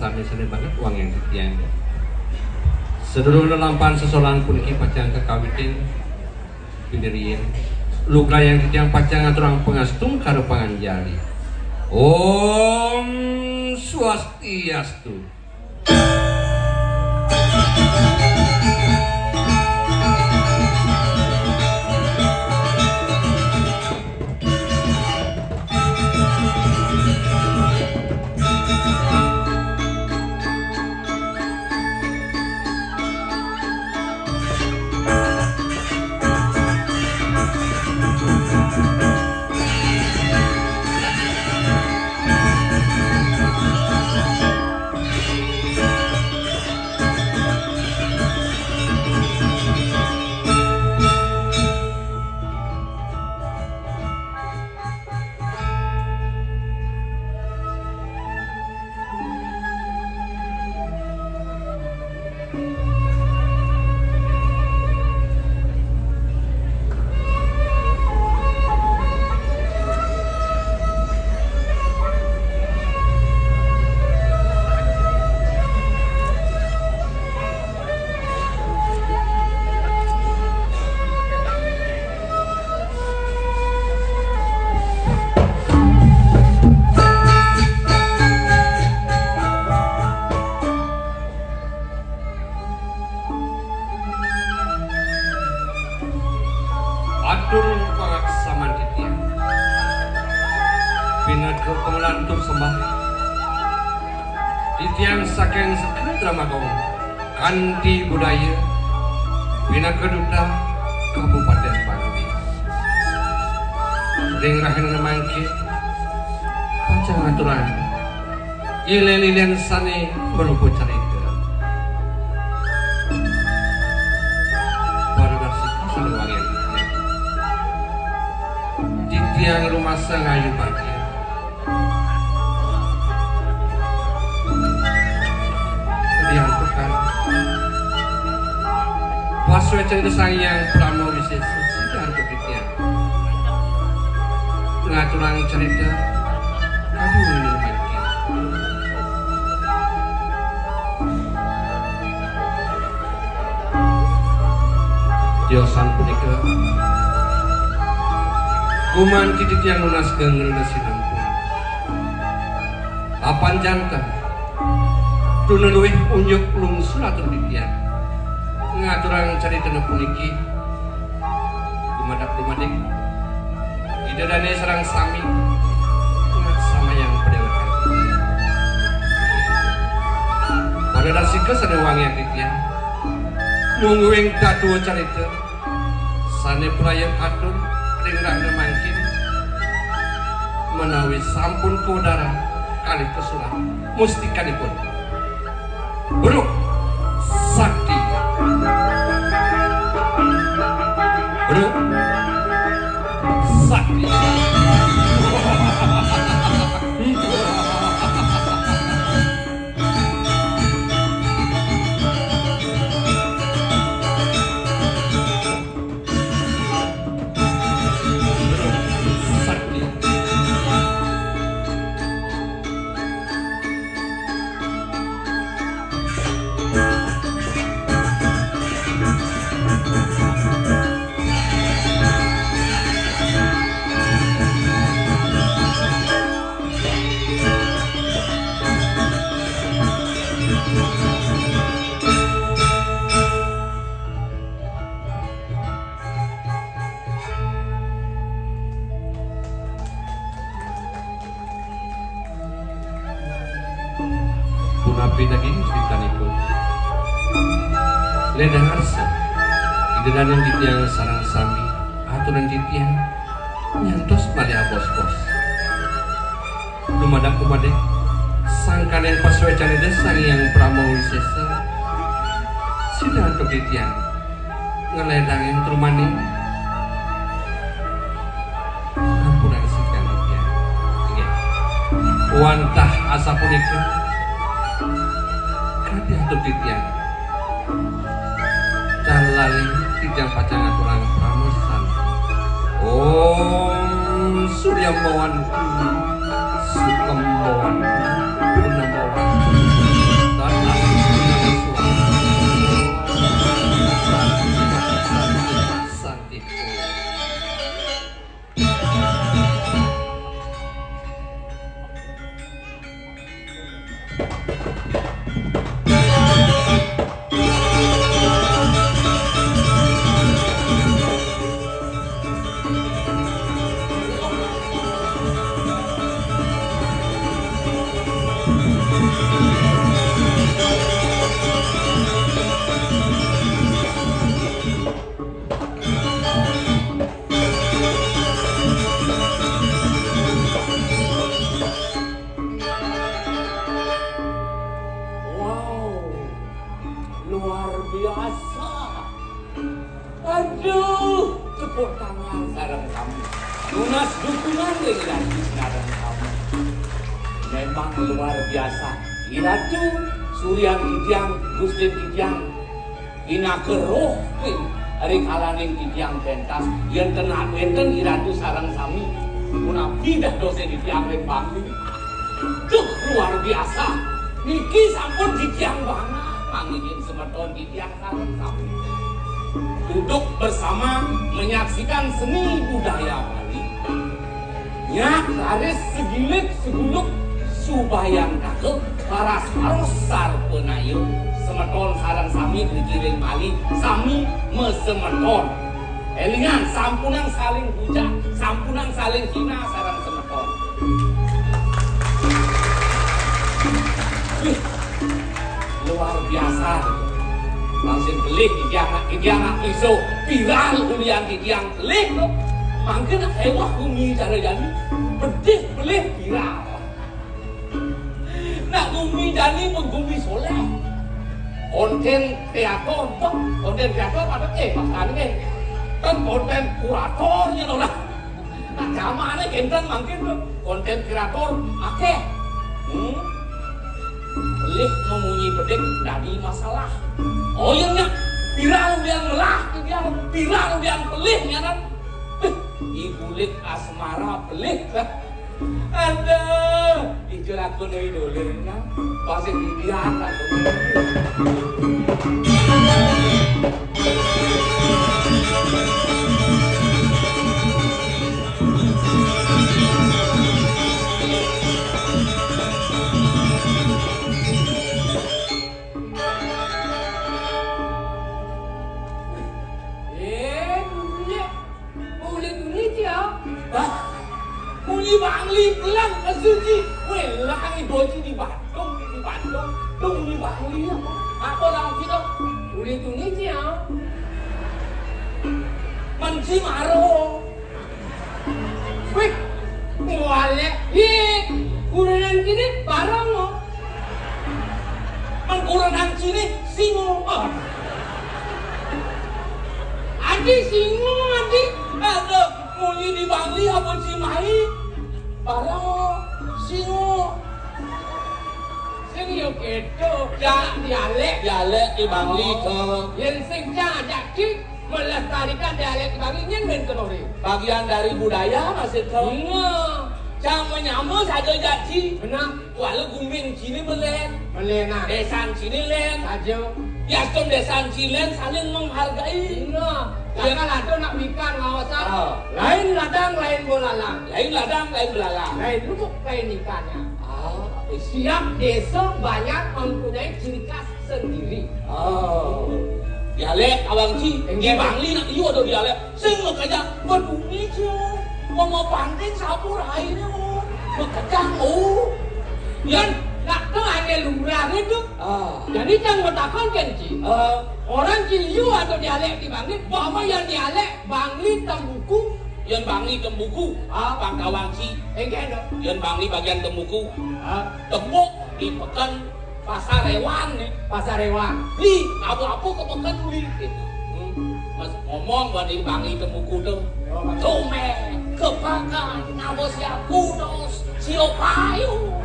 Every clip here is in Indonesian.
sami seni banget uang yang titiang. Sedulur lelampahan sesolan puniki pacang kekawitin piniriin. Luka yang titiang pacang aturang pengastung karo panganjali. Om Swastiastu. Atur pangaksaman titiang Pinatu pengelantur sembah titiang saking sekret Ramakong kanti budaya Bina Keduta Kabupaten Pangdi ring rahen ngemangki pacang aturan ilelilian sani merupu cerita yang rumah sengayu pagi diantukan paswe cerita sayang pramo wisesa diantuk itian ngaturang cerita kamu ini lagi diosan punika kuman titik yang lunas genggel sinangku apan jantan tuneluih unjuk lungsul atur titian ngaturang cerita puniki dumadak-dumadik idadane serang sami sama yang pedewakan pada dasika sada wangi yang titian nungguing katuo cerita sane prayan atur ringrang mangkin menawi sampun kodara kali kesurat mustikanipun buruk sakti buruk sakti punapi daging ceritanipun ledang arsa idedanan titiang sarang sami aturan titiang nyantos malih bos-bos dumadak kumadek sangkanen paswecan desang yang pramo wisesa sida untuk titiang ngeledangin trumaning ampunan sikan titiang ingat wantah asa punika kadi atau titiang calali tijang pacang aturan pramusan Om Surya Mawan Sukem Mawan Purna Mawan Aduh, tepuk tangan sareng kamu. Lunas dukungan dengan sareng kamu. Memang luar biasa. Iratu Surya Kijang, Gusti Kijang, ina keroh hari kalaning Kijang pentas. Yang tenang benten Iratu sareng sami. Kuna pindah dosen di tiang Bangli. Duh luar biasa. Niki sampun Kijang banget. Mangingin semeton Kijang sareng sami. Duduk bersama menyaksikan seni budaya Bali. Nyak laris segilik seguluk subayang kakel paras paros penayu semeton sarang sami dikiring Bali sami mesemeton. Elingan sampunang saling hujat, sampunang saling hina sarang semeton. Luar biasa. Langsung belih Kijang iso viral ulian Kijang belih loh. Mangken hewah umi cara jadi bedih belih viral. Nak umi jadi menggumi soleh. Konten kreator pak, konten kreator ada bahkan ini kan konten kuratornya loh lah. Nah zamannya kenten mungkin konten kreator akeh. Belih memunyi bedek dari masalah. Oh iya nya, viral yang melah, viral yang belih ya kan. Igulik asmara belih kan. Aduh, itu aku nih dolirnya pasti dibiarkan. Muli Bangli pelang asuci, welang iboci di Bandung, dong di Bangli ya. Apa orang kita? Muli tuni cia, menci maro, wih, muale, hit, kurenan kini barang lo, mengkurenan kini singo, adi singo adi, ada muli di Bangli apa Cimahi? Barang singo sing yo keto jak dialek di Bangli ke yang sing jadi melestarikan dialek di Bangli nyen men kenori bagian dari budaya masih tahu jang menyambut saja jadi benar walau gumbing sini melena desan sini len saja Yastom desan Cilen saling menghargai. Jangan ada nak ikan ngawasan. Lain ladang, lain bolalang. Lain ladang, lain belalang. Lain lubuk, lain ikannya. Setiap desa banyak mempunyai ciri khas sendiri. Dialek awang ci, di Bangli nak iyo ada dialek. Sing lo kaya berduni cio, mau panting sabur airnya mo, bekejang Yan nak tuh hanya lurah itu. Jadi jangan bertakon kan ci. Orang Ciliu atau dialek di Bangli, bahwa yang dialek Bangli Tembuku, yang Bangli Tembuku, Pangkawangsi, yang Bangli bagian Tembuku, Tembuk di Pekan Pasar Hewan, di abu-abu ke Pekan Uli, Mas ngomong buat di Bangli Tembuku tuh, Tome, kepakan, ngabos ya kudos, siopayu.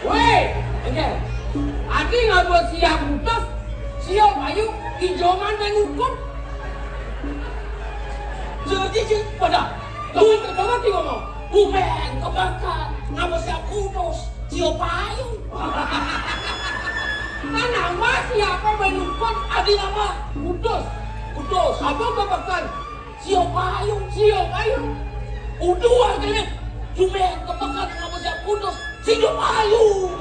Weh, adi ngabos siap putus, siap ayu, ijoman dan hukum. Jadi pada, lu kata ngomong, bumen, kebakar, ngabos siap putus, siap ayu. Kan nama siapa menukun, adi nama putus, apa kebakar, siap ayu. Udah artinya, bumen, kebakar, ngabos siap putus, siap ayu.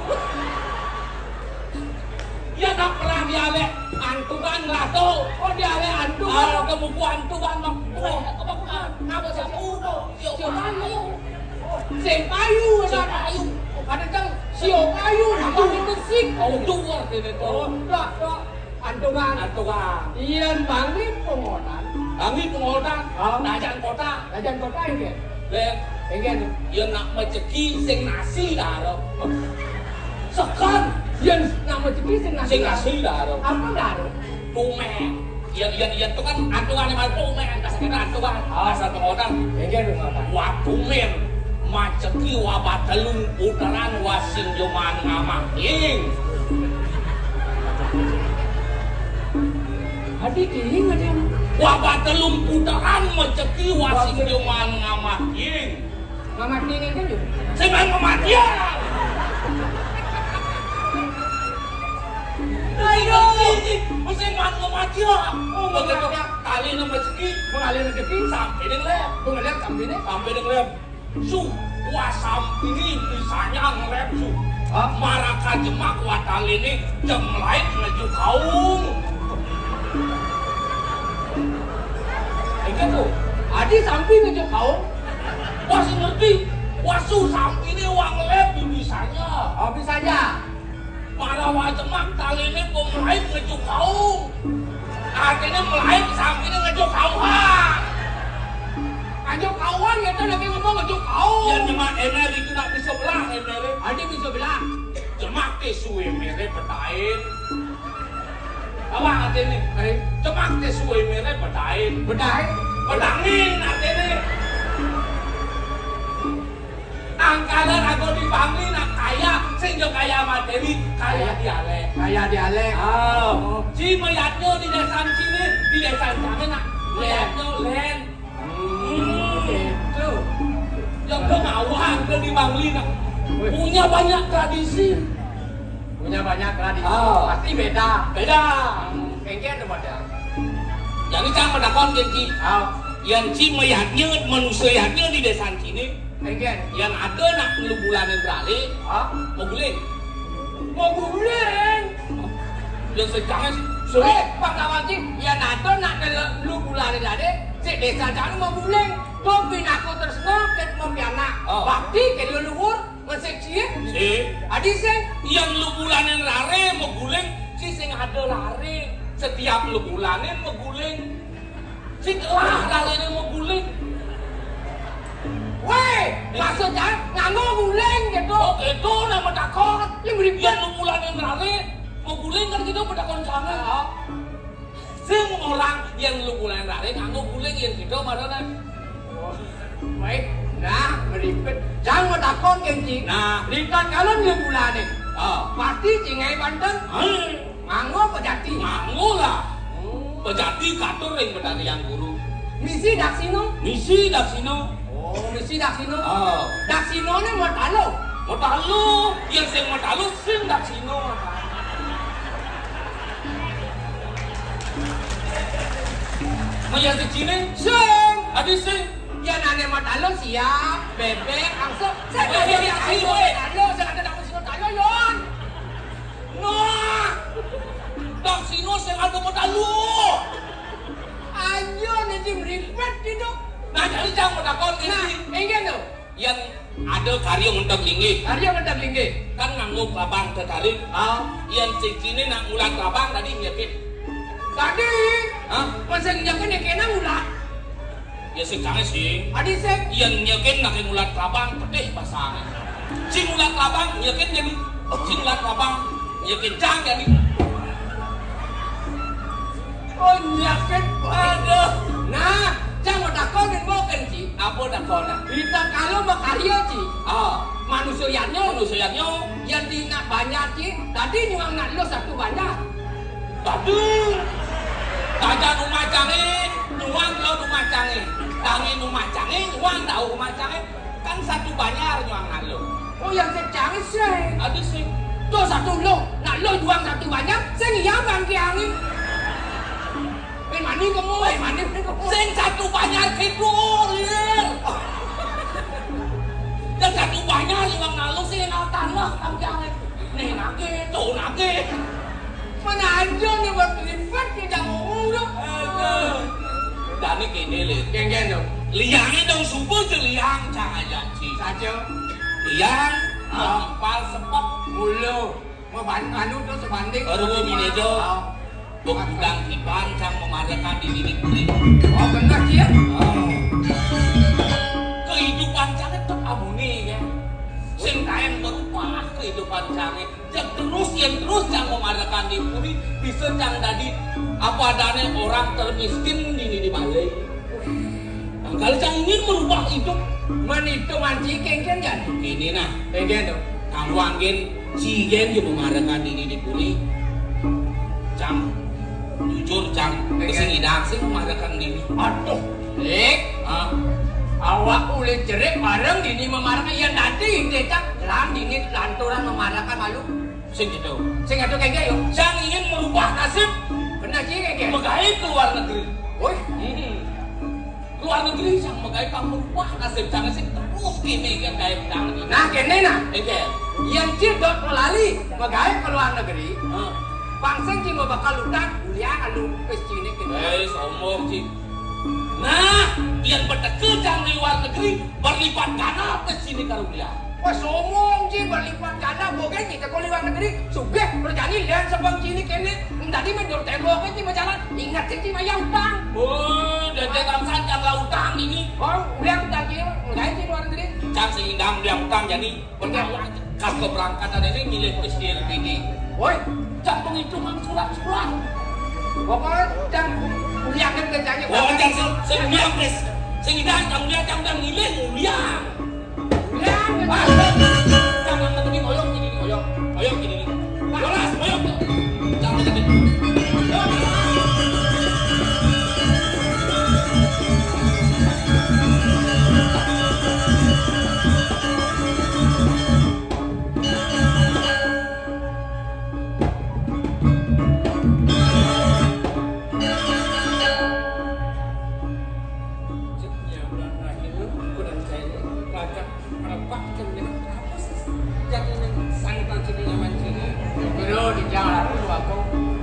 Ya tak pernah dialek antukan lato. Oh dialek antukan. Kemuku antukan mak. Kebakan. Apa siapa udah? Siopayu. Sempayu. Sempayu. Ada kan siopayu. Apa itu sih? Oh dua itu. Oh tak. Antukan. Iyan Bangli pengotan. Najan kota ini. Enggak. Iyan nak meceki sing nasi dah. Sekan. Yang nama jenis sing nasi daro. Apa daro? Tume. Iya itu kan antungan yang itu men kasih kita antungan. Asal pengotan. Engke rumah. Waktu men maceki wabatelung putaran wasing joman ngamaking. Adik kiring ada. Wabatelung putaran maceki wasing joman ngamaking. Ngamaking engke yo. Sing kematian. Ayo, mesti mangu mati ya. Oh, begitu kali lu rezeki, Mengalir rezeki sampai dengan lem, pengalir sampine. sampai dengan lem. Su, wasam ini bisanya ngelem su. Maraka jemak watal ini jemlai ngeju kaung. Engke tuh. Adi samping ngejo kau. Wasi ngerti, wasu sampai ini wang lem bisanya. Habis saja. Marawa jemak tali ini pemulai ngeju kaung. Artinya mulai sampai ini ngeju kauhan. Ajo kawan ya lagi ngomong ngejo kau. Ya nyemak emer itu nak bisa belah emer. Adi bisa bilang. Jemak ke suwe mere petain. Apa artinya? Jemak ke suwe mere petain. Bedai. Pedangin artinya. Angkalan aku dipanggil nak kaya, sehingga kaya materi, kaya dialek. Kayak dialek. Oh, si mayatnya di desa sini, di desa kami nak mayatnya len. Itu. Yang kemauan ke dipanggil nak punya banyak tradisi. Punya banyak tradisi. Oh. Pasti beda. Beda. Engke ada pada. Jadi jangan mendakon genci. Yang si mayatnya manusianya di desa sini. Engke. Yang ada nak lu bulanin beralih, mau guling. Mau guling. Yang sejangan Sulit Pak Kawanci, ya nato nak lu bulan dade, si desa jangan mau guling. Tuh binaku terus ket mau pianak. Bakti ke leluhur ngesek cie. si Adi sing yang lu bulanin rare mau guling, si sing ada lare. Setiap lu bulanin mau guling, si kelah lare mau guling. weh, maksudnya nganggo guling gitu. Oh itu nama takon. Yang beribad. Yang lu bulanin rare mau guling kan gitu pedakon sana. Semua orang yang lu bulanin rare nganggo guling yang gitu marana. Baik, nah beribad. Jangan takon kenci. Nah, Lihat kalau lu bulanin. Pasti cingai Banten. Nganggo pejati. nganggo lah. Pejati katur yang bedari yang guru. Misi daksino. Misi daksino. Oh, misi daksino. Oh. Daksino ne mau talo. Matalu, yang sing matalu sing daksino. Maya kecilin, Sing. adi sing. Ya nane mau talo siap. Bebek, angsa. Saya Weh, ada weh, daksino. weh. Talo, saya ada daksino talo yon. Nah, daksino sing ada matalu. Ayo nanti meribet gitu. Nah, jadi jangan mendakon Nah, ini. ingin tuh. Yang ada karya untuk linggih. Karya mendak linggih. Kan nganggo kelabang tertarik. Yang cicine nak ngulat kelabang tadi nyekit. Tadi, Hah? masa nyakin yang kena ulah. Ya sing kangen sing. Adi sek. Yang nyekin nak ngulat kelabang pedih pasangan. Si ngulat kelabang nyekin jadi. Si ngulat kelabang nyekin cang jadi. Oh nyakin. Aduh. Nah, jangan takon yang mau kenci. Apa dakona? Kita kalau mau karya ci. Manusianya. Manusianya Yang dinak banyak ci. Tadi nyuang nak lo satu banyak. tadi. Kaja rumah cange, nyuang lo rumah cange. Tangi rumah cange, nyuang tahu rumah cange. Kan satu banyak nyuang nak lo. Oh yang secang sek. Aduh sing. Tuh satu lo. Nak lo juang satu banyak. Saya ngiyang bangki angin. Mani kamu, mani kamu. Sing satu banyak itu lihat. Dan satu banyak yang lalu sih yang tanah kamu jangan. Nih nake, tuh nake. Mana aja nih buat ribet kita ngomong dong. Dan ini kini lihat. Geng dong. Liangnya dong subuh je liang cahaya ci. Saja. Liang mempal sepet. Mulu. Mau anu tuh sebanding. Baru ini do. Buk gudang iban sang memadakan di diri puri. Oh benar sih ya. Kehidupan canggih tetap amuni ya. Sing kain berubah kehidupan canggih. Yang terus yang memadakan di puri bisa cang tadi apa adanya orang termiskin di Bali. Nah, kalau Cang ingin merubah hidup, Menito manci kengken kan? ini nah, Kengken tuh. kamu angin cigen juga memarahkan diri di Puri. Cang, jujur Cang, kesini dah sih memarahkan diri. Aduh, Ah, awak boleh jerik bareng dini memarahkan ya nanti decak lan dini lanturan memarahkan malu. sing gitu. Sing atuh kengken yo. Cang ingin merubah nasib, Benar sih kengken. megai keluar negeri. Woi, Keluar negeri Cang megai kamu merubah nasib Cang sih terus kini kan kayak Cang ini. nah kene nah. Oke. Yang cidot melali megai ke luar negeri. Ah. Pangseng cing bakal ludak kuliah alu wis cine kene. Sombong Cik. Nah, yang bertekel Cang di luar negeri berlipat ganda ke sini karunia. Wah somong cing berlipat ganda boge kita ke luar negeri sugih berjani lian sebang cine kene. Tadi mendur tembok cing jalan ingat cing maya utang. Oh, dede kamsan Cang lautang ini. Oh, udah utang cing megai cing luar negeri. Cang seindang dia utang jadi pertanyaan kas keberangkatan ini milik presiden ini. Woi, Cang penghitungan surat-surat. pokoknya cang kuliah kan kerjanya. Oh, Cang semulia pres. Seindang Cang udah milih mulia. Kuliah Ah, Cang ngerti oyok gini oyok gini. Jelas oyok. Cang ngerti.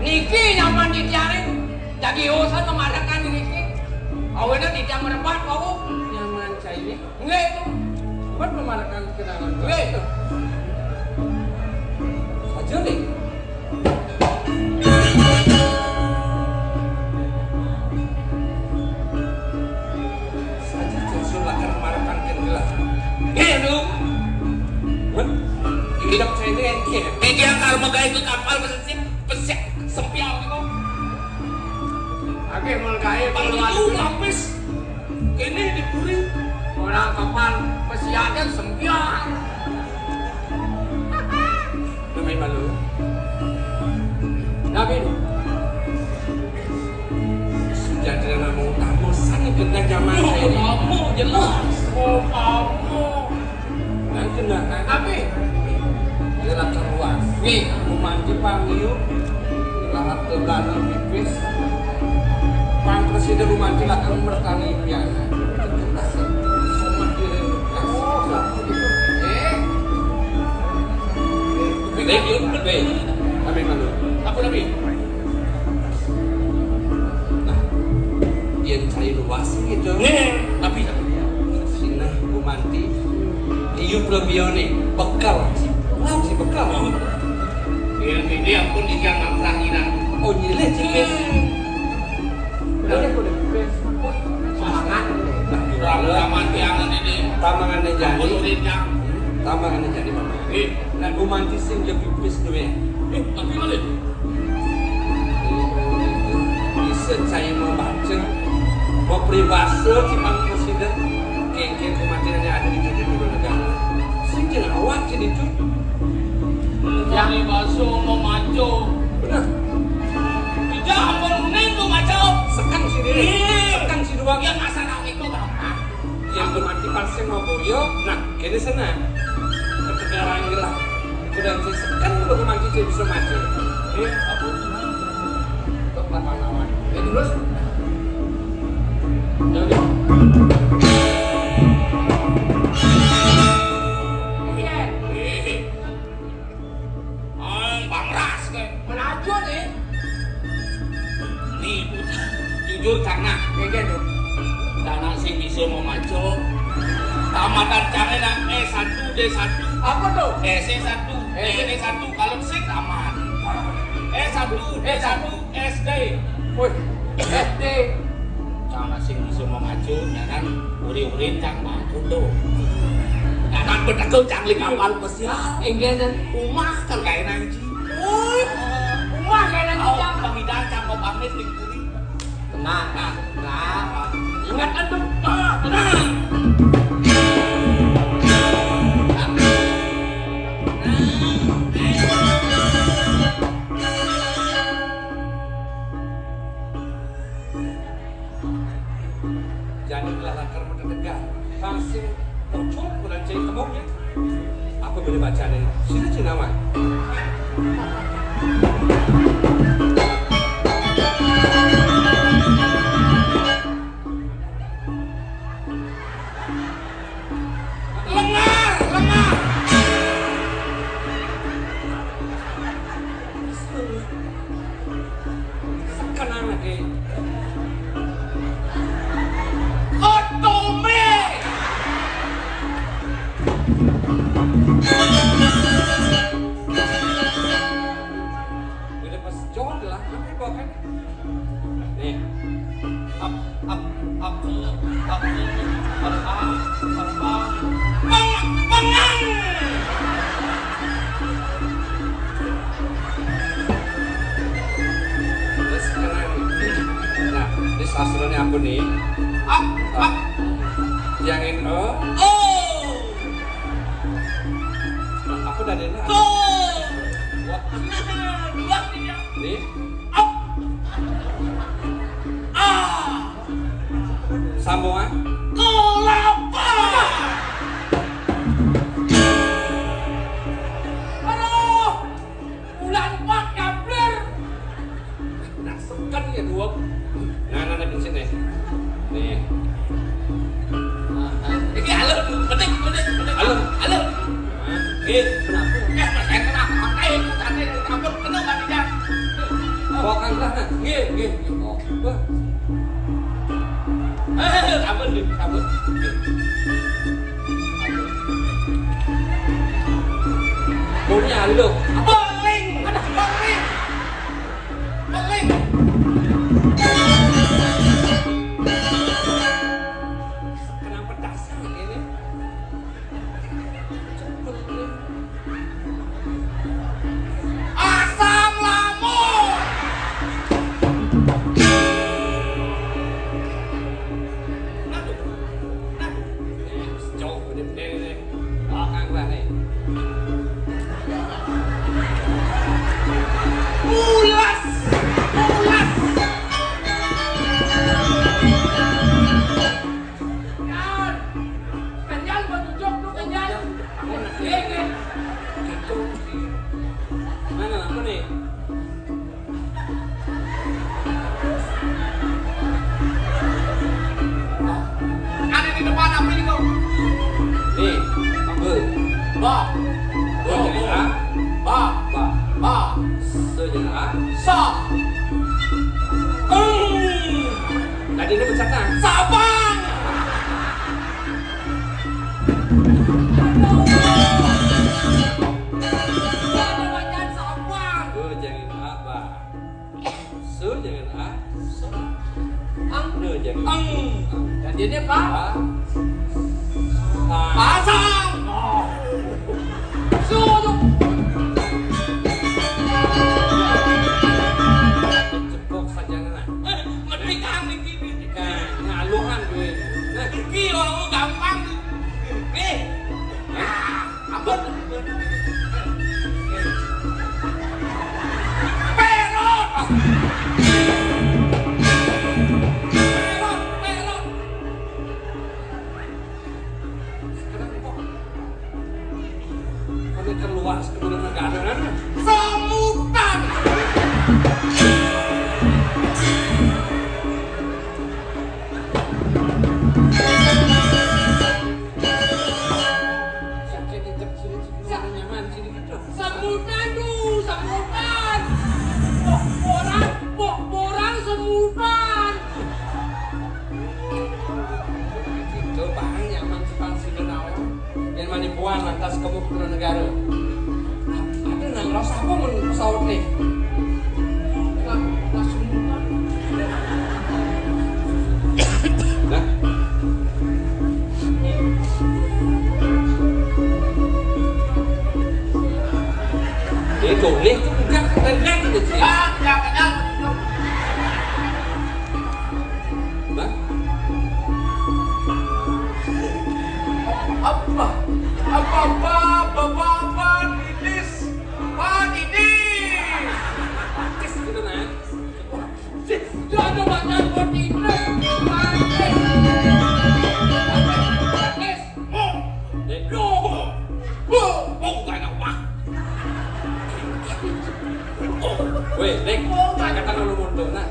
Niki nyaman di tiarin, jadi urusan memadamkan Niki. Awalnya tidak merepat kau. Nyaman saya ini Enggak itu, buat memarahkan kenangan enggak itu. saja nih. Saja sulahkan memarahkan kenangan. Itu. Hidup saya ini engke. Kayak yang kalau megai ke kapal pesek sempiang itu. Oke, mulai Bang itu lapis. Ini diburi. orang kapal pesiaran sembilan. Namanya malu. Tapi Sudah tidak nama utama sana kena zaman saya ini. Kamu jelas. oh kamu, Dan kena tapi adalah terluas. nih Memanji panggil lahat terbelakang pipis. Pang presiden Rumanji akan bertani biasa. Somah diri Gede yun, gede. Kami malu. Apa lagi? Nah, yang saya luas gitu. Nih, tapi Sina Rumanti. Iyu Plebione bekal. Wow, si bekal. dia pun ikan mamprahina. Oh nyileh cipis. semangat. Nah, Kurang curang mati angan ini. tamangannya jadi. Bulurinnya. Tamangannya jadi. Nah, Rumanti sing je pipis tuh ya. Tapi mana? Bisa saya membaca mau peribahasa cimang presiden kengkeng kematiannya ada di dulu negara sing jeung awak jadi itu Yang baso mau maco. benar Tidak apa neng mau maco. sekang si diri sekang si dua Yang masalah itu gampang. yang berarti pasien mau boyo nah kene sana ketegaran gelah udah saya sekang udah kemanci saya bisa mati Apa? tempat mana Terus jadi iya, Bangras ke. menaju nih. Nih, jujur karena Kayak gitu. dana sing bisa mau maco. Tamatan caranya E1, D1, Apa tuh? S1, D1 kalau sing tamat. E1, D1, SD. Woi, SD. Cara sing bisa mau maco, jangan uri-urin cang maco tuh. Jangan betekel cang li kapal pesiar. Enggak Umah kan kayak nanti. Wah, kayak lagi Oh, jam. pangidang cang mau pamit di Sastranya aku nih. Yang aku dari mana? Nih. Samoa. Kelapa. Aduh, bulan 4 gambler. Kan ya dua. Nah, di sini. Nih. Ini alur, penting. Alur. Gitu, kenapa? Saya kenapa? Katanya campur penuh kan tidak? Bawa kan sana. Nggih. Oh. Wah. Sabun. Punya lu. Beling. Kenapa dasar ini? Cepet nih. Asam lambung. Jauh nih. Belakang lah nih. Mulas. Kenyal bertujuk tuh kenyal. Gini. Gitu. Mana apa nih? Ada di depan apa ini kau? Nih, ambil. Ba. Dua jadi A. Ba. Se jadi A. Sa. Tadi ini pecahkan. Sabang. Ada bacaan Sabang. Dua jangan A, Ba. Se jangan A. Se. Ang. Dua jangan Ang. Dan dia apa? A. Pasang. Suruh. Cepok saja nak. Merdekang di sini. Kan, ngaluhan gue. Nah, Pergi orang gampang. Ampun. Perot. sekarang kok kami keluar sebelum negara kan? Semutan. Sakit di sini nyaman sini gitu. Semutan tuh, semutan. Borang semutan. Itu bahan nyaman sepansi denau. Yang manipuan lantas kamu ke negara. Ada nang rasa apa men pesawat nih? Langsung semutan. Nah. Itu leh itu bukan keren gitu sih. Jangan. Nah, Apa Didis. Pak Didis. pakis gitu nah. Ada bacaan buat Didis. Dek, weh, dek, kata lu mundur nah.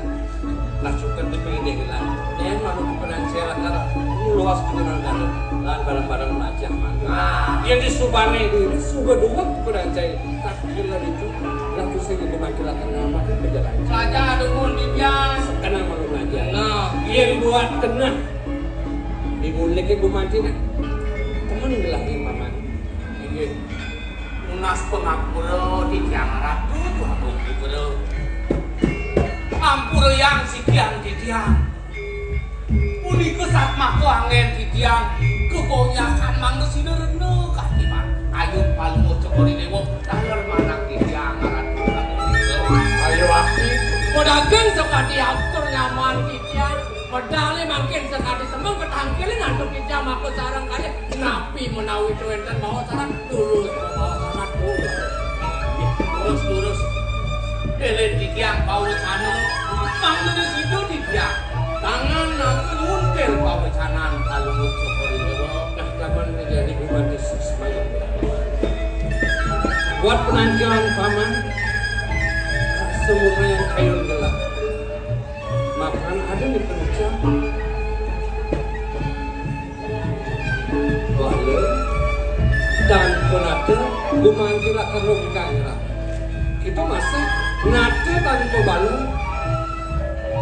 Langsungkan di pengen lah. Yang malu kepenang saya lah, luas kepenang kan. Lan barang-barang macam mana. Yang di Subane ini sudah dua kepenang saya. Tak kira itu. Lalu saya jadi makilakan nama kan berjalan. Saja ada dia. Sekarang malu belajar. Nah, Yang buat tenang. Dimulik ibu mati nak. Temen lagi mama. Iya. Munas pengapura di tiang ratu tuh pengapura. Ampura yang sikian di tiang. Puni kesat mako angin di tiang. Kebanyakan manusia rene katiman. Ayo paling ojo kori dewo. Dalar mana di tiang ratu ratu. Ayo aktif. Pedagang sekali atur nyaman di tiang. Padahal makin sekali semang ketangkilin antuk kita mako sarang kali napi menawi itu enten bawa sarang turun bawa sarang turun Terus Delen di tiang pawecanan Mang di situ di tiang Tangan aku muntel pawecanan Kalau muncul kori dewa nah kapan menjadi bupati semayang buat penangkilan paman semua yang kayu gelap makan ada di kerja bale dan penate gumangkila karo kangkira itu masih nate tanpa bale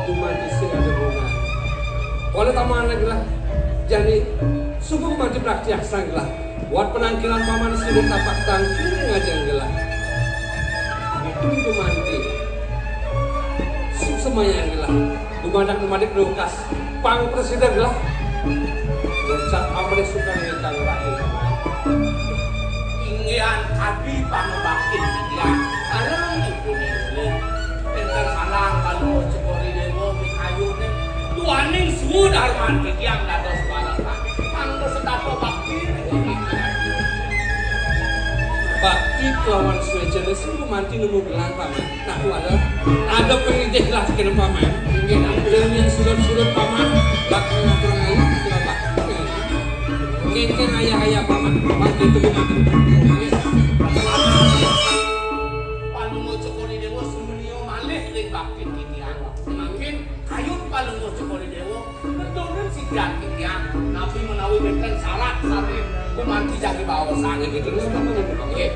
gumangkisi ada bunga oleh taman lagi lah jadi subuh mati praktik sanglah buat penangkilan paman sudah tapak tangkil ngajeng gelah itu mati semuanya gelah dumadak lukas pang presiden gelah bercak amre suka nikang rakyat Inggian abi pangbakin tiang Sarang ibu ini Enten sarang kalau muncul kori dewa Mikayune Tuaning sudah mati tiang dados barang Anggo sedapa bakti bakti kelawan suwe jenis itu mati nemu gelang paman nah ada pengideh lah kena paman dan yang sudut paman bakti ngatur ngayu kira bakti kengkeng ayah paman bakti itu mati Paling muncul kori dewa semenio malih ring bakti tiang Semakin kayut paling muncul kori dewa Betul si tiang tiang Nabi menawi benten syarat sarin Kumanti jadi bawa sana gitu terus bapak oke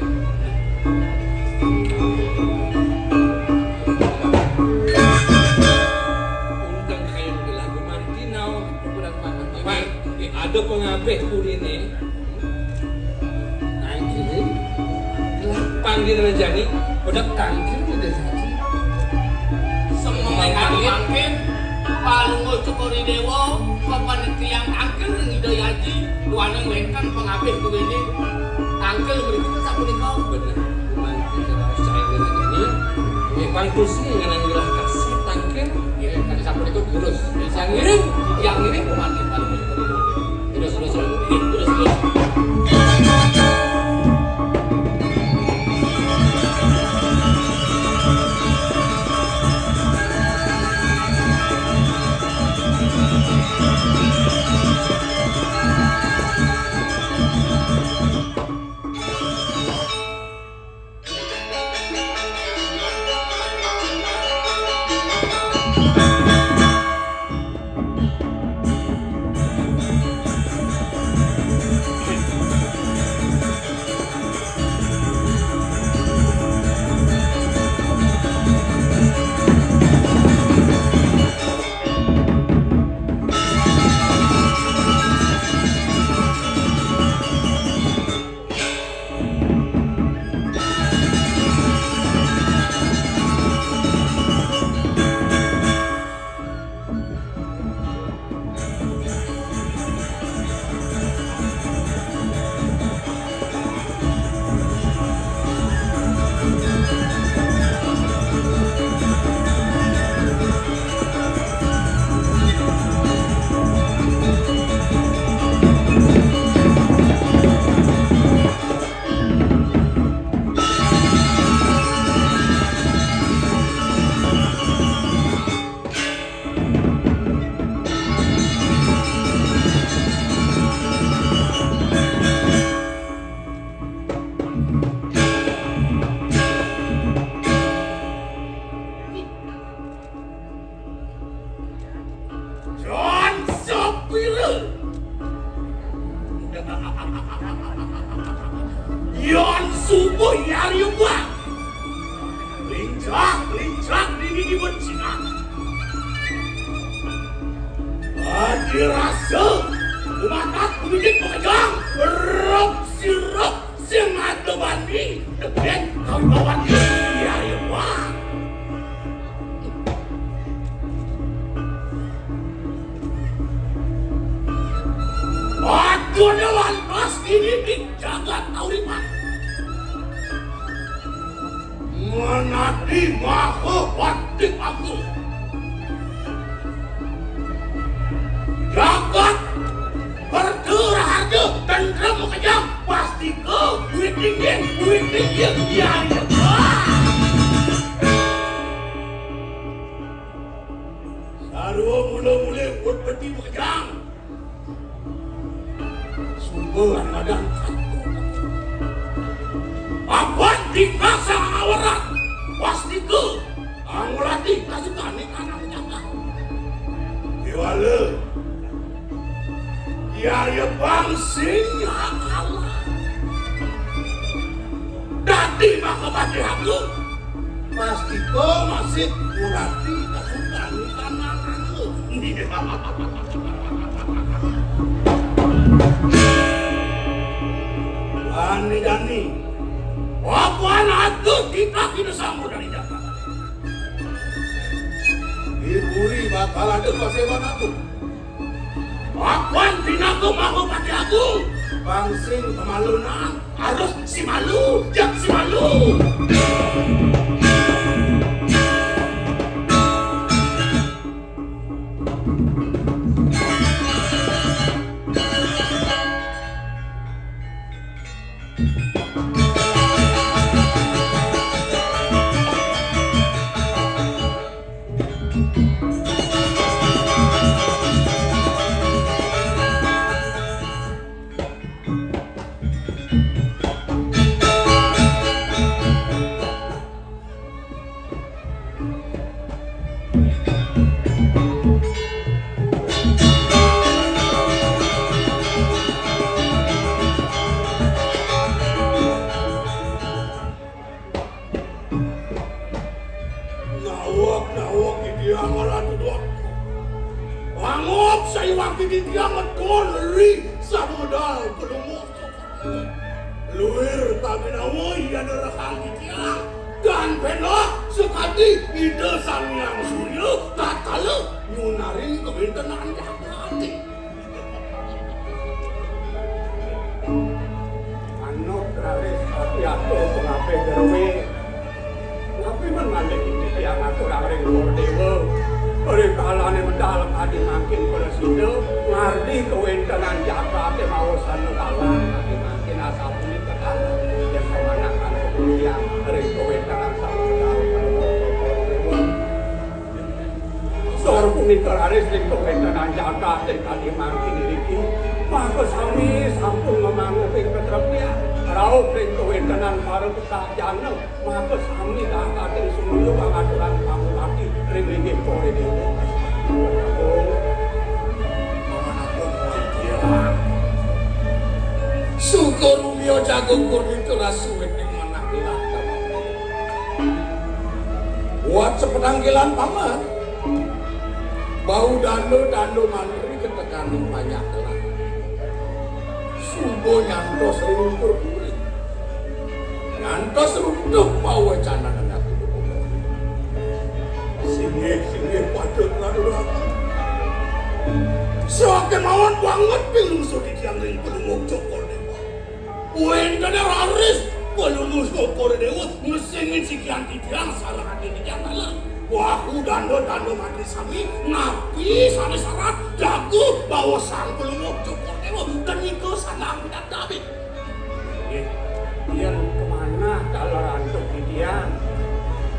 undang kayu gelang gumanti nau kurang paman paman ada pengabeh kurine angkiri panggil rajani udah tangkir udah jadi Semua kali makin paling muncul kori dewa Kapan tiang tangkel ngido yaji Luaneng wengkan pengabeh kuwi ini Tangkel mriki kita sak punika bener gumanti cara saya rajani pangkusi ngenang gelah kasih tangkir ya kan sak punika terus bisa ngiring tiang ngiring kumanti paling muncul kori dewa terus Yon subuh yari ubah lincah di gigi bencina dirasa umatak kubidik pekejang berok sirok sengat bani deket kawan yari ubah aku dewan pasti ini jagat tauriman menati maha batik aku Abad berderharga dan drama kejam pasti ke duit tinggi ya sarua mula-mula buat peti kejam sumberan badan satu Abad tinggal sang awarat pasti ke angulati kasih kanik anak jaga Iwala ya bangsing Allah dati maka bagi aku pasti kau masih mulati kasukan kanan aku Ani apaan aku kita sama dari Jakarta Iburi bakal ada pasewan aku apaan tinaku mau pakai aku bangsing kemalunan harus si malu jak si malu nawak dia ngaratu doang wangop saya waktu dia ngeton ri samudal pelumuk luir tapi nawa iya nerakang dia dan penok sekali ide sang yang surya tak kalah nyunarin kebintangan hati anok raris hati aku pengape gerwe tapi mengalih ini yang atur areng dewa perikalane medal kadi makin bersida ngardi kewentanan jaka te mawasan kalan kadi makin asal puni kedal yang semanakan yang areng kewentanan sang medal sor puni kelaris ning kewentanan jaka te kadi makin diriki maka sami sampun memangu ping petrepia rauh ning kewentanan para ketajana maka sami dakaten sumulu pangaturan kamu lagi ring ring pore dewe syukur umio jago kurni terasuwet ning manah gelata buat sepedanggilan paman bau dando mandiri ketekanin banyak gelata subo nyantos runtur kulit nyantos runtuh mau wacana anak singgih patut lalu soake mawon banget pilungsur di tiang ring pelunguk cokor dewa wendana raris pelulus cokor dewa ngesingin sikian di tiang salah hati di tiang dalam wahu dando mati sami napi sami syarat jago bawa sang pelunguk cokor dewa dan itu sanang dan David dia kemana kalau rantuk di tiang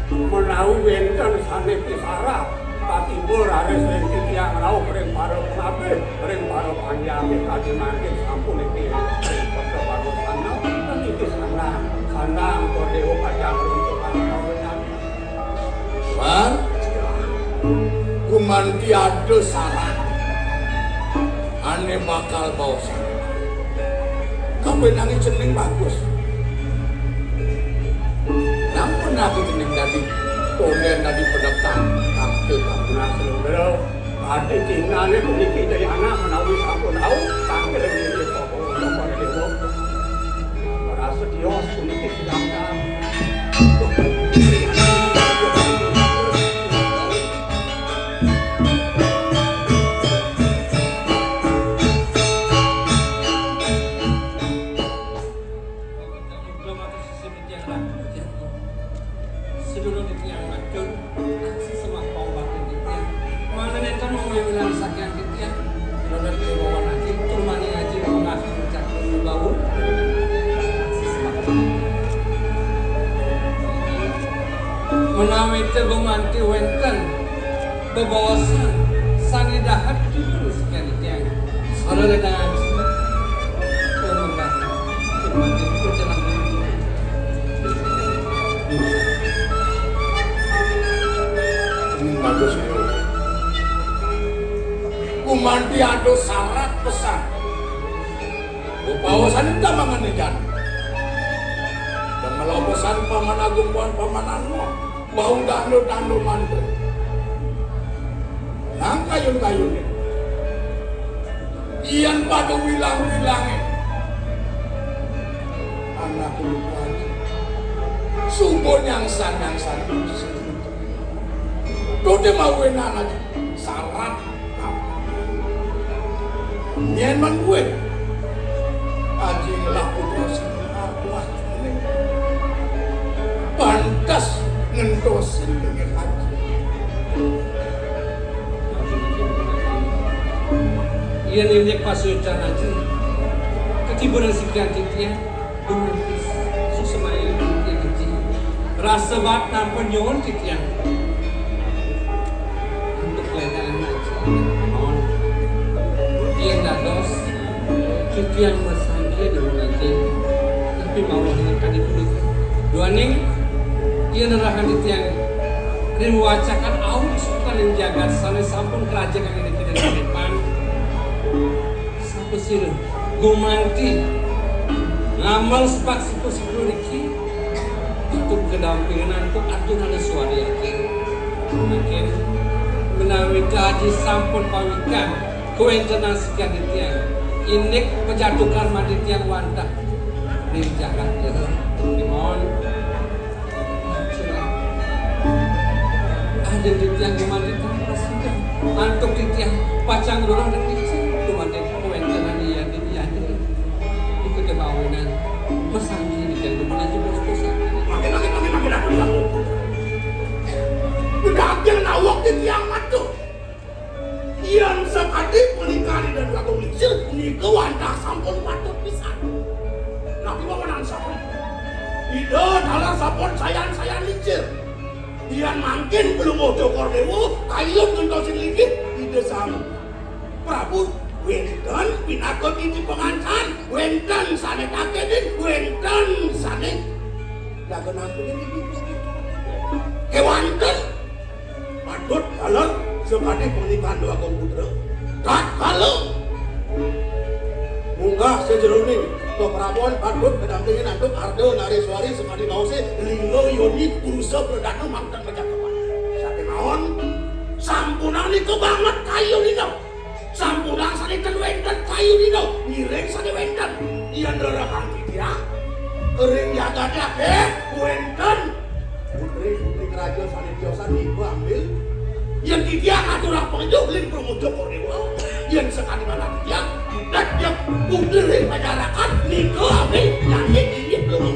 menahu wenten sane pisara patibur ares ring tiang rauh ring paro ngabe ring paro panjang kadi makin sampun iki foto baru sana kan iki sandang kodeo kacang untuk kawan Wan kuman tiada saran ane bakal bawa sana kabeh nanging jeneng bagus namun aku jeneng tadi konen tadi pedektan tampil kampuna seluruh hati cinane kuniki dari anak menawi sampun au tampil dari pokok-pokok dewa merasa dios kuniki sedangkan benar kebawa nanti turmani aja mau ngasih cak bau. Menawi teu gumanti wenten bebawasan sanidahat terus kan yang saudara dengan pemenang turmani itu jalan Ini bagus itu. Kumanti ado syarat pesan. Bawasan itu manganejan. Dan melawasan paman agung paman anu. Bau dando mantu. Nang kayun iyan pada wilang-wilangin. Anak lupa subon yang san Dode mawenan aja syarat nyen man gue aji lah putra sinarwa pantas ngentosin dengan haji ia nilai pasucan aja ketiburan sikian titia romantis susemai yang kecil rasa bat nampan nyon titia untuk kelihatan aja mohon ia dados titia masangkia dulu nanti tapi mau dengan kadi kulit dua ning ia nerahkan titia riwacakan awal sekali jagat sampai sampun kerajaan yang di depan sampai sih gumanti ngamal sepak siku niki untuk kedampingan untuk aturan suara yakin makin menawi kaji sampun pawikan kuentenan sekian ditiang indek pejatukan mandi tiang wantah rinjakan dimon ada ditiang gumanti tanpa sidang antuk ditiang pacang dorong dan ditiang gumanti kuentenan iya itu kebawanan mesangki ditiang gumanti bos-bosan makin aku bilang udah ambil nawak di tiang matu yang sekali menikari dan lagu licir ini kewantah sampun patut pisan nabi wawanan sampun ide dalam sampun sayang licir Ian mangkin belum mau jokor dewo kayun ngentosin ligit ide sama Prabu wenten pinakon ini pengancan wenten sane kakedin wenten sane jaga nampungin ini kewanten patut kalau sekali pernikahan dua komputer tak kalau munggah sejeroning ke Prabuan patut kedampingin antuk Ardo Nareswari sekali bause Linggo Yoni Urusa Perdana Mantan Majakapan sate naon sampunan itu banget kayu dino sampunan sane wenten kayu dino nireng sane wenten iyan derakan dia ring jaganya wenten putri kerajaan sane diosan ibu ambil yang dia aturan penjuling promojo kordewa yang sekali mana dia dan yang putri masyarakat niko ambil yang ini belum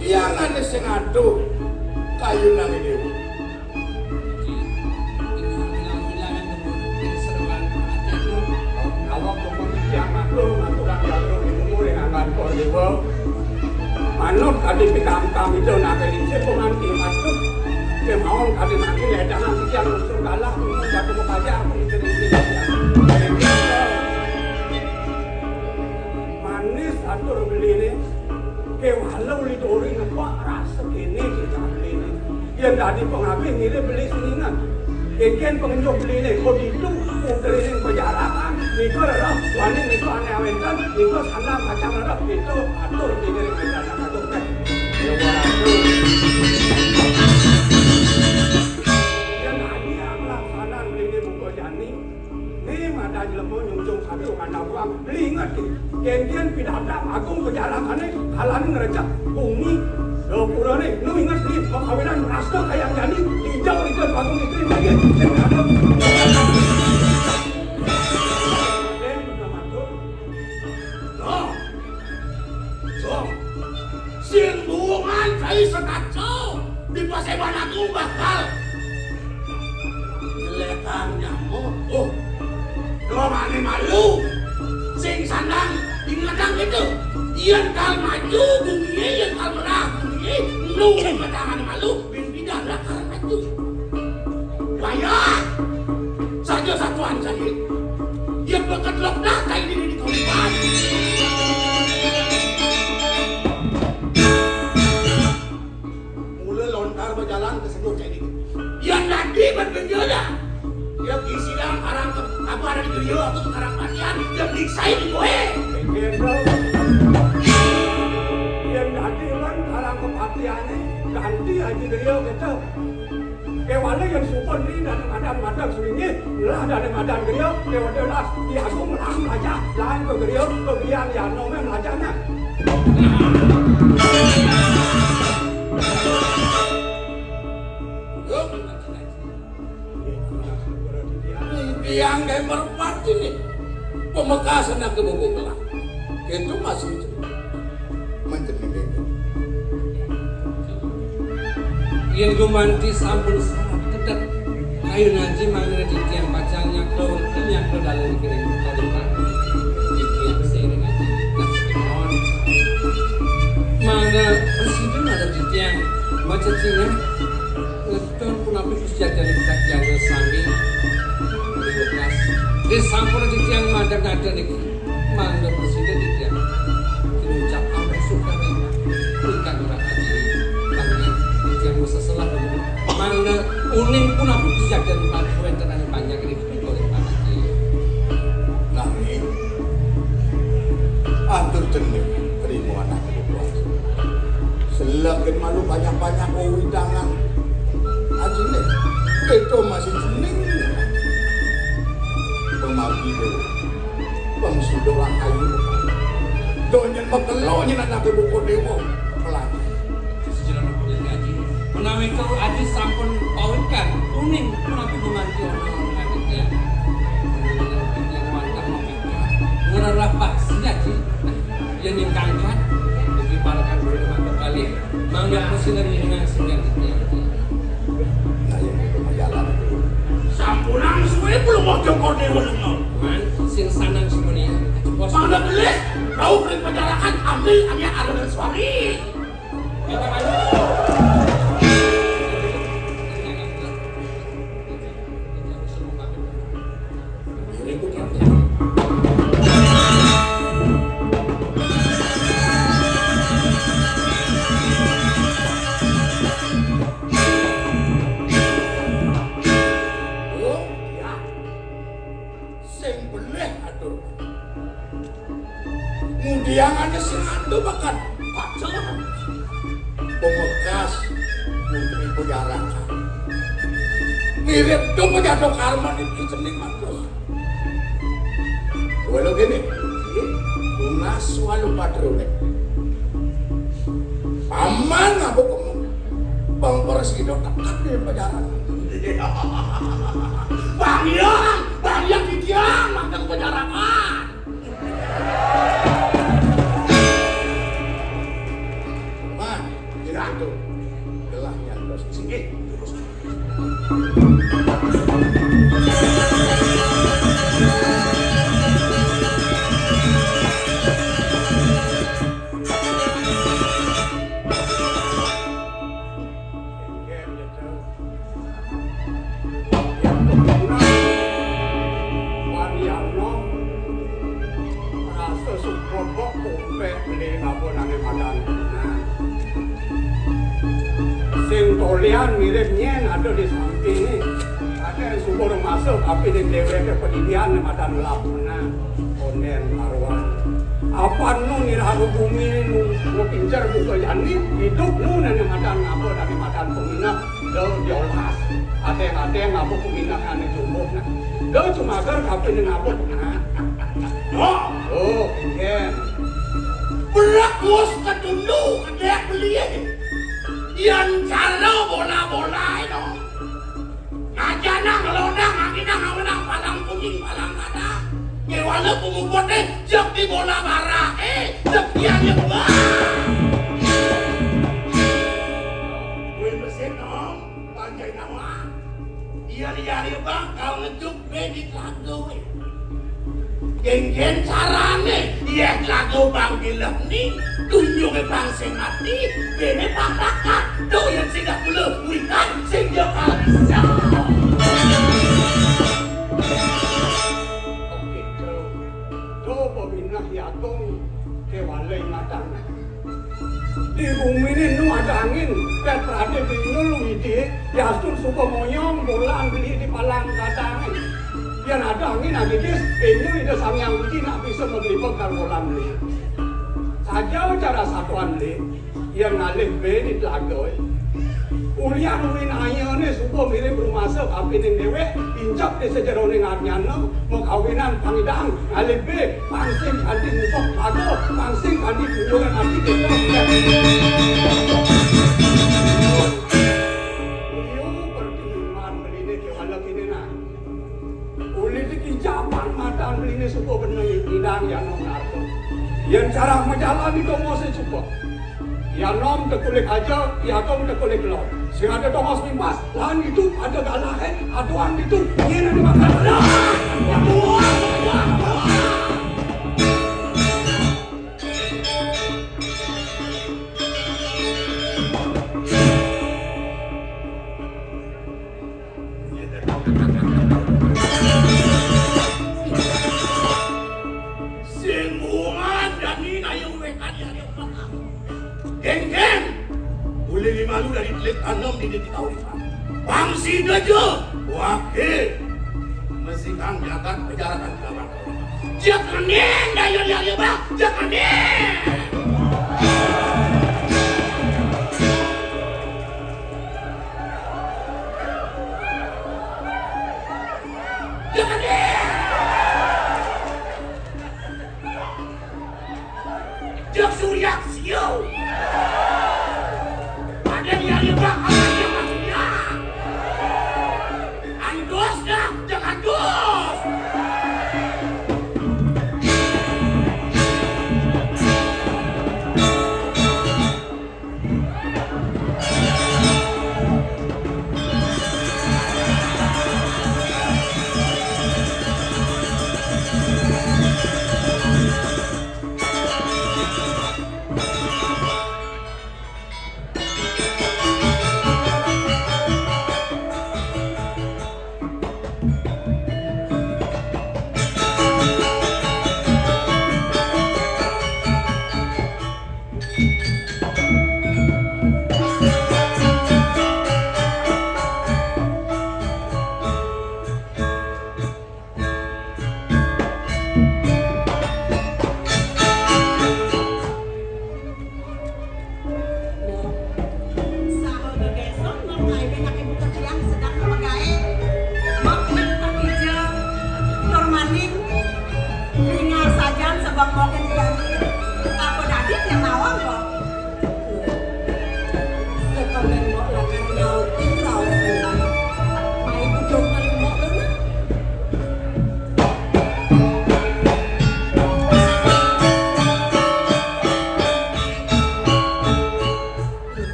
Jangan sing aduh kayu nang ini. Awak ngomong yang aduh tukang jatuh itu mulai akan kordewa. Manut kadi pikam itu nak kelinci penganti masuk. Kemauan kadi nanti ledangan yang usul kalah jatuh ke pajak itu. Manis atur beli ni. Kewalau li dori nampak rasa kini kita beli ni. Yang tadi pengambil ni beli seningan. Keken pengunjung beli ni. Kau itu putri ni berjarakan. Niko adalah wani niko aneh awentan. Niko sana macam ada itu atur di diri berjarak atur kan. Yang tadi yang laksanan beli ni buku jani. Ni ada jelemu nyunjung satu mana uang beli ingat. Kemudian pidadang agung berjalan aneh halan ngerejak bumi Lo Purane, lu ingat nih perkawinan Rasta kayak jadi hijau itu bagus istri lagi. Sing buungan kai sekacau di paseban aku bakal lekang nyamuk. Oh, domane malu. Sing sandang ingatang itu. Iyan kal maju bumi, iyan kal menang bumi. Lu ingatang malu, pindah lakar maju. Bayar saja satuan sakit. Ia bekat lokdah kai diri di kompas. Berjalan ke sebuah jadi yang nanti bergejala yang sidang arang apa ada di gereja atau sekarang latihan yang diksain di gue yang nanti kan arang kepatiannya ganti aja gereja gitu kewala yang support ini dan madam sulingi lah dari madam gereja kewala lah dia aku melang aja lain ke gereja yang nomor belajarnya yang kayak merpati nih pemekasan nak ke buku kelas itu masih mencermin itu yang romantis ampun sangat ketat kayu naji manggil di tiang pacangnya kau yang kau dalam kirim kau depan di tiang seiring aja naskah mana presiden ada di tiang macam cina ngeton pun apa susah dari kita jaga sambil di sampul di tiang madam ada nih mana presiden di tiang diucap apa suka nih bukan orang aja bangga di tiang masa selah mana uning pun apa bisa jadi bantuan terlalu banyak ini oleh pak haji nami atur jenis terima anak itu selakin malu banyak-banyak wedangan aja nih itu masih jenis pemagi dulu pemsudah orang kayu donyen megelonya anak buku dewa pelan sejenak punya haji menawi kau haji sampun pawitkan uning kenapa memanti orang-orang itu yang mantap memikir ngerarah pasti haji yang dikangkat lebih parakan boleh mantap kali mangga presiden dengan sekian itu nah yang itu majalah Sampunang suwe belum mau jongkor dewa dengar. man sing sanang semuanya bos Mana gelis, kau beri penjarakan ambil hanya ada dan suari. kita maju oh ya sing boleh atur kemudian ada sing atur bahkan pacel pemekas menteri penjarakan mirip tuh penjadok karman itu jenis matus walau gini lunas walau padrone paman ngabuk kamu bang Presiden tetap di penjara Bang yang didiam, mantan penjarakan. man tidak tuh gelahnya terus sini terus Tolian miripnya ada di samping ini ada yang subur masuk tapi di DWK pendidikan madan lapuna onen arwah apa nu niraru bumi nu pincar buka yani hidup nu nani madan ngapa dari madan pemina do diolah ate ngapa pemina ane jumbo na do cuma agar kape ni ngapa na oh pinjen Berak mus ketundu, kedek beli. Yang calo bola-bola itu. Ngajana ngelodang, ngakina ngawinang palang kuning, palang kada. Ngewala pemupot jok di bola bara, jok yang bah. Gue mesin om, panjai nama. Iya bang, kau ngejuk bedit lagu. Geng-geng carane, iya lagu bang bilang nih. Tunjuknya bang sing mati, bene bang rakat. Doyan sing gak boleh, wikan sing gak bisa. Oke, coba minah yatung kewalai matang. Di bumi ini nu ada angin, petrane bingung itu, yastur suka moyong, bolang beli di palang kadang. Yang ada angin agis, ini itu samyang ini nak bisa mengelipet bolang beli. Saja cara satuan beli, yang ngalih beli di lagoy. Ulian urin ayane suka mirip rumah sep api ning dewek incap di sejerone ngarnyana mengkawinan pangidang ngalih be pangsing kanthi ngupok lago pangsing kanthi kunjungan hati kita Uliu pertiman beline kewala kini na Uli di kijapan matan beline suka bener idang yang nongarto yang cara menjalani domo secukup ya nom tekulik aja, ya tom tekulik lo. Sing ada tongos mimpas, lahan itu ada galahe, aduan itu ingin dimakan. Ya buah, ya buah. Semua dani ayung wekan ya. Geng-geng, boleh lima lu dari telit tanam di detik kauripan. Pangsi aja, wakil. Mesti kang jagat penjarakan kawan. Jangan nen, dayo bang, jangan nen. Jangan nen. Jak suryak siau. Dia bakal aja maksudnya. Andos dah, jangan dos.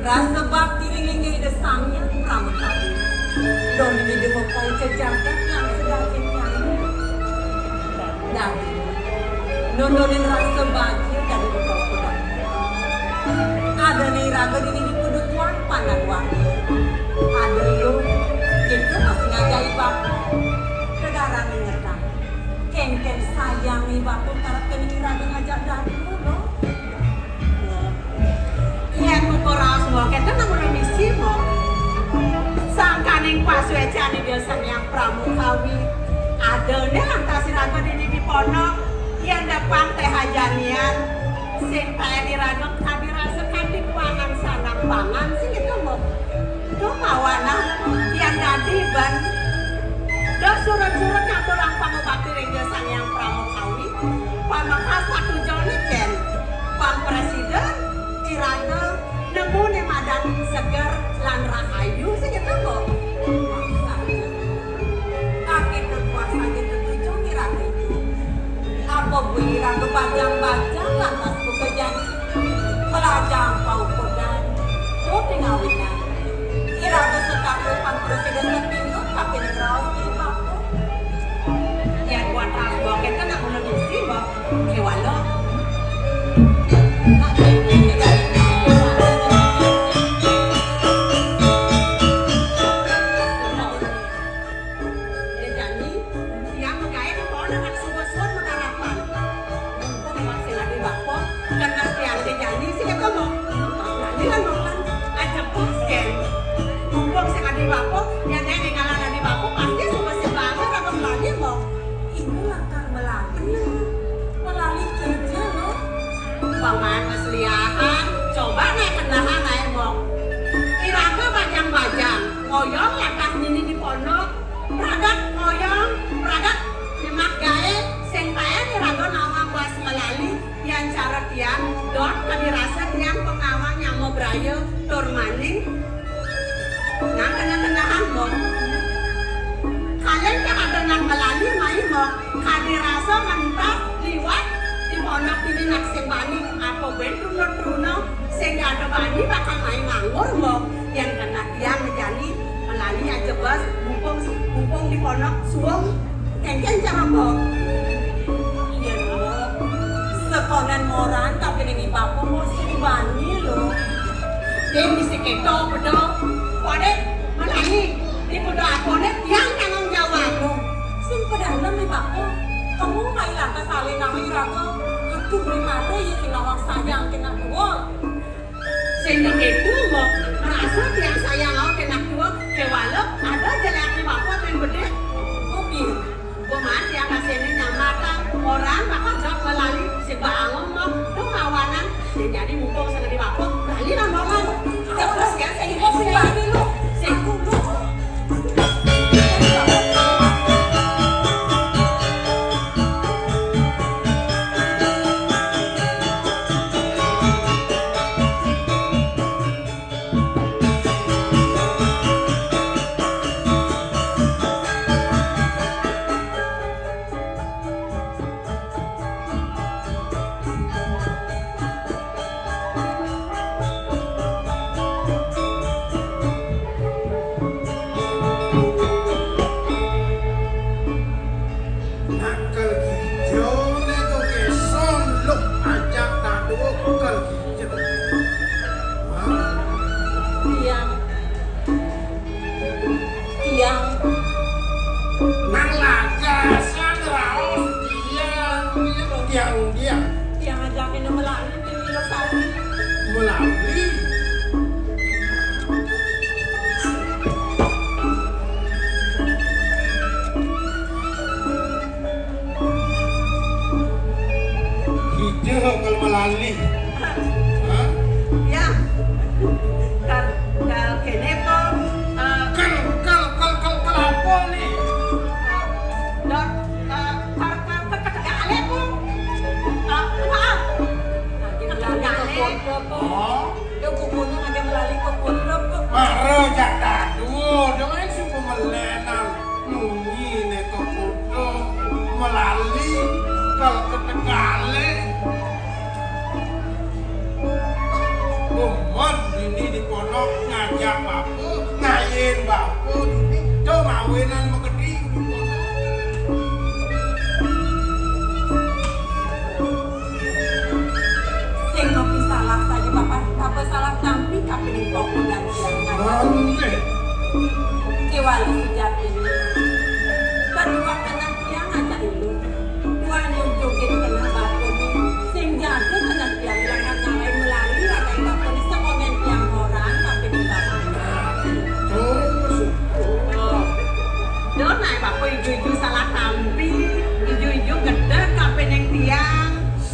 Rasa bakti ringi desangnya pramukari. Dong ini dimulai cejakan yang sedang nyanyi. Dan nurunin rasa bahagia dari bukau pedang. Ada nih raga ini di kudutuan pandang wangi. Ada lu, kita masih ngajai baku. Kedara mengetang. Ken-ken sayang nih baku karena kening raga ngajak dadu loh. Iya, kukurang semua kita namun remisi mo. Sangkaning paswecane biasa yang pramukawi. Ada nih lantas raga ini di ponok. Yang depan teh kajanian sing kaya diradok kadirasa kadipangan sanang pangan sing itu mau do mawana yang tadi ban do surat-surat ngaturang pangobati ring Sang Hyang Pramukawi pamakas satu joni ken Bang Presiden Irana nemu nih madan seger lan rahayu sing itu mau kaki berpuasa gitu tujuh kira itu apa buira kebajang-bajang lantas bekerja pelajang pau kodan mau tinggawinan kira kesekatu Bang Presiden sepindu tapi negarawan di bako ya buat rasboken kan aku nulis bak kewalo nak ini tidak Paman mesliahan, coba naik kendaraan naik bong. Iraga bajang-bajang, ngoyong lakas nini di pondok, pragat ngoyong, pragat nyemak gae, sing kaya iraga nawang was melali, yang cara tiang, dot kadirasa tiang pengawang nyamo brayo, tur maning, nang kena-kenahan bong. Kalian yang ada nang melali main bong, kadirasa mentak liwat, di pondok ini nak sing bani apa bentruna sing ada bani bakal main nganggur mbok yang kena tiang ngejani melali aja bos mumpung di pondok suwung kengken cara mbok iya mbok sekonan moran tapi ning bapak mau sing bani lho dia mesti ketok pedo pade melali di pedo apone tiang tanggung jawab lho sing pedalam nih bapak kamu main lantas salin nama iraga aduh primate ya sing awak sayang kena tua sing itu mbok merasa tiang sayang awak kena tua kewalep ada jelek bapak yang gede mobil kuman tiang kasihnya nyamata orang bakal jauh melali si bangun mbok tuh ngawanan jadi mumpung segede bapak lali lah molan terus kan saya ibu sing bani lu sing kudu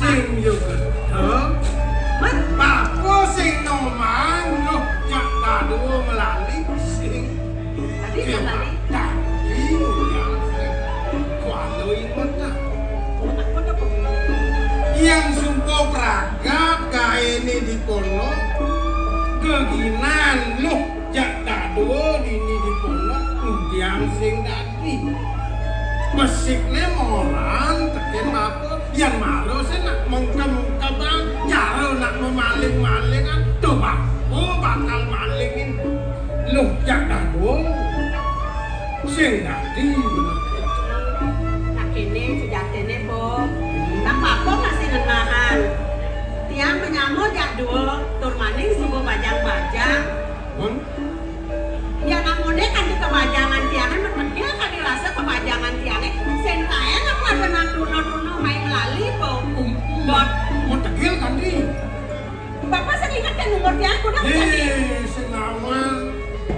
sing yang sing dadi mesikne moran teken apa yang malu sih nak mengkem-kem jaro nak memaling-malingan tuh bakal malingin lu jangan dong sing dadi bener Nak ini sejatine po. Nak apa masih lenahan. Tiang menyamuk jadul tur maning subuh bajang-bajang. Ya namune kan di kebajangan tiangnya merpegil kan dirasa kebajangan tiangnya sentae nak pada tuno-tuno main melali po. Dot mau tegil kan di Bapak sering ingat kan umur tiang kuda tadi. senawang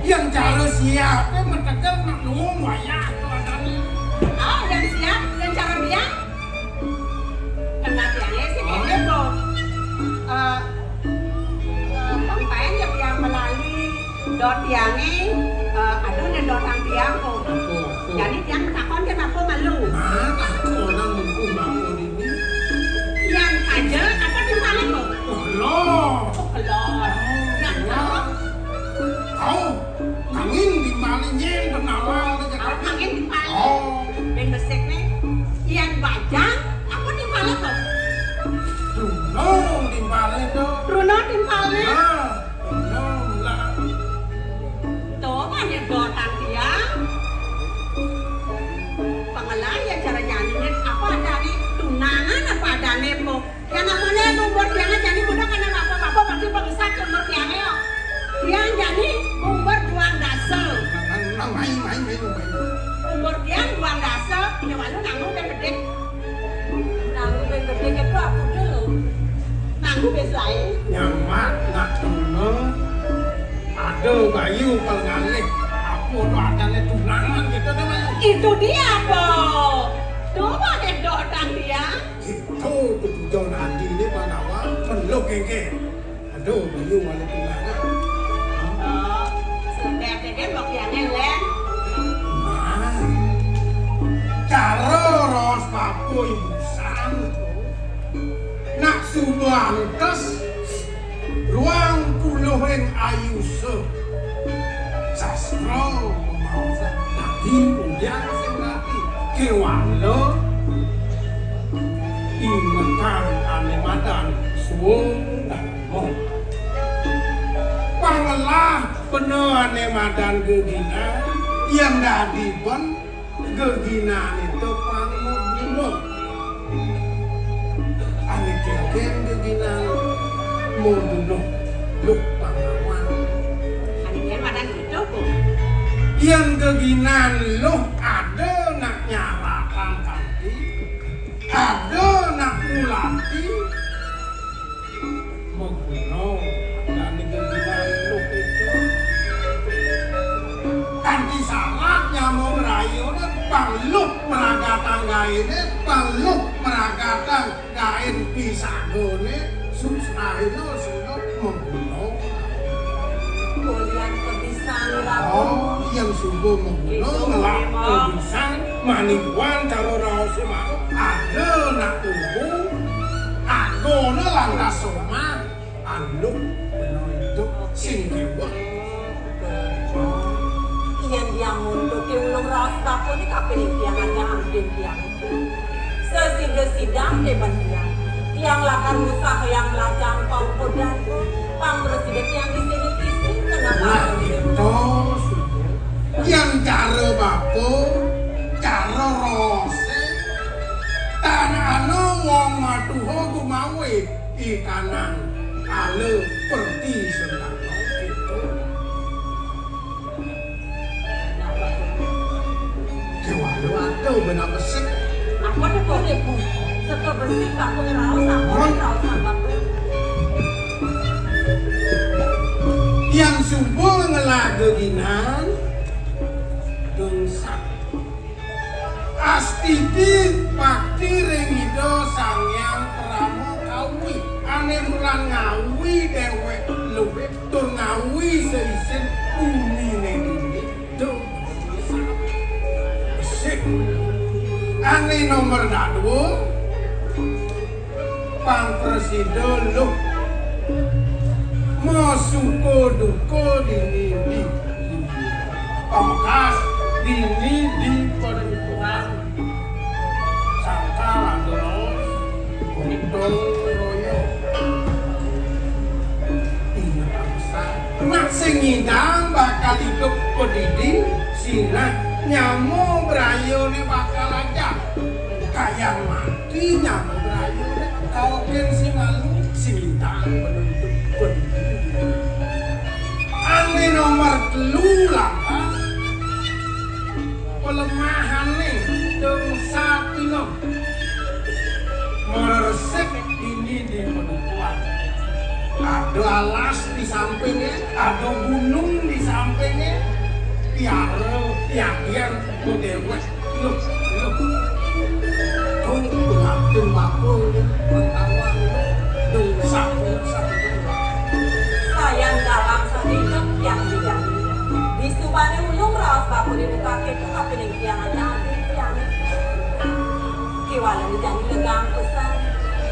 yang jalo siapa metegel nak nunggu wayah tuh adanya Oh, dan siap dan cara dia kena tiangnya sih kayaknya po. Pampain ya tiang melali dot tiangnya aduh nih dotang tiang po. Jadi tiang takon kan apa malu. aku orang mungkin bangun ini Yang aja apa timpalan po? loh Oh, kelor. Yang kelor. kau kawin di malingnya penawal di Aku Jakarta makin timpalan. oh Ben besek nih. Yang bajang apa timpalan po? dong di balik tuh Bruno timpalnya. dong lah Tuh kan yang dotang tiang. Pengelaya cara nyanyinya apa ada nih tunangan apa ada nih po. Yang namanya umur tiangnya jadi muda karena apa-apa pasti pengesak umur tiangnya yo. Tiang jadi umur 2 dasel. nang main Umur tiang 2 dasel. Ya walau nanggung ben gede. Nanggung ben gede itu aku dulu. Nanggung biasanya. nyamat nak tunang ada bayu kalau ngalih aku tuh adanya tunangan gitu namanya Itu dia po. Tuh pakai dotang tiang. itu tujuan nanti ini panawal peluk keke aduh bayu malah tunangan Oh, sedek-sedek bok tiangnya len. nah cara ros papu ibusan nak subantes ruang puluhin ayu se sastro memausa nanti punya sing nanti kewalo imekan anemadan suwung damo pangelah penuh anemadan gegina yang dadi pun geginan itu pangmubunuh ane kengkeng geginan mau bunuh luk pangawan Anaknya badan gitu po. yang geginan loh ada nak nyarakan kanti ada nak mulati membunuh dan geginan loh itu kanti salatnya mau merayu pangluk meragatan gaine pangluk meragatan gain pisagone susahino sudah membunuh Kuliah kebisan rapo. oh yang subuh membunuh ngelak kebisan maniguan caro raos mau ada nak ubung agono lantas soma aluk benar itu singkewa Iyan diang untuk ke ulung raos rapo ni kapeling tiang ada hampir tiang. Sesidang depan tiang. Tiang lakar musah yang lajang pau kodan ko. Pang presiden yang di sini kisih kenapa? nah itu subuh yang cara bapo cara rose tanah anu wong matuho gumawe ikanan ale perti senang gitu Kewalo benar besik Aku ada boleh po. Seka bersih tak pengeraus aku raus sabab. yang subuh ngelageginan dungsak astiti pakti rengido sangyang pramo kawi ane mulan ngawi dewek luwih tur ngawi seisen umi negini tuh besik ane nomor dadu pang presiden lu Masuko duko di pamkas dini di perhitungan sangka landonos hitung royo ingat angsa nak sengidang bakal hidup pedidi sinah nyamu berayu ni bakal aja kayak mati nyamu berayu kau kan si malu singidang menuntut pedidi ane nomor telu lah pelemahan nih dongsa pino meresep ini di penentuan ada alas di sampingnya ada gunung di sampingnya tiara tiagian dewek loh kau pengatur bakul pengawang dongsa Sayang dalam sadikap yang dijanji. Di subane ulung raos baku di muka keku kapining tiang aja tiang. Kiwalan dijanji legang pesan.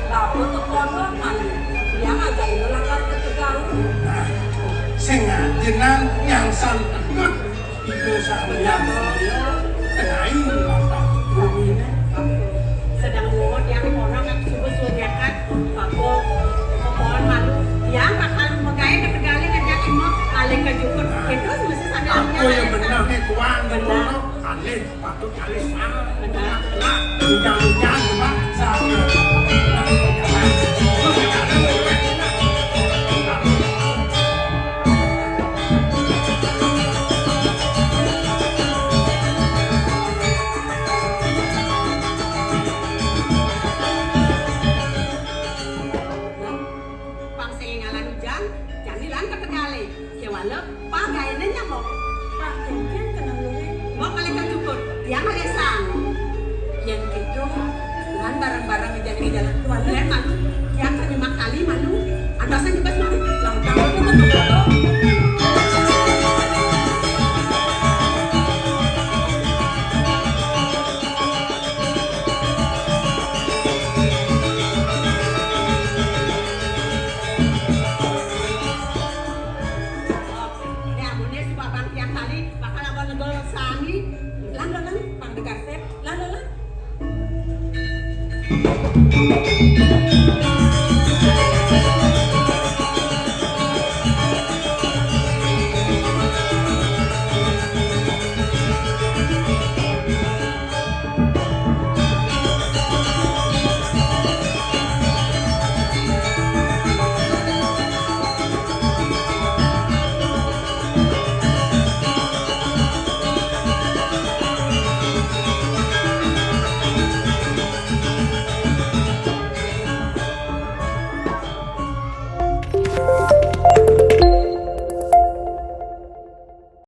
Baku tuh kono mandi. Yang aja itu langgar ketegang. sengajenan yang santekut itu sampeyan kenai lata bumi ini sedang ngungut yang kono nggak subuh-subuhkan aku mohon malu yang bakal megaya ke Tegali ngajak imam alih ke Jukut itu mesti sambil aku yang benar nih kuang benar alih patut alih salah benar lah ujang-ujang cuma sama barang-barang yang jadi di dalam tuan malu yang terima kali malu atasan juga malu langkah betul-betul ya amunnya si babang tiap kali bakal abang negol sangi lan pang dekasep lan Thank you.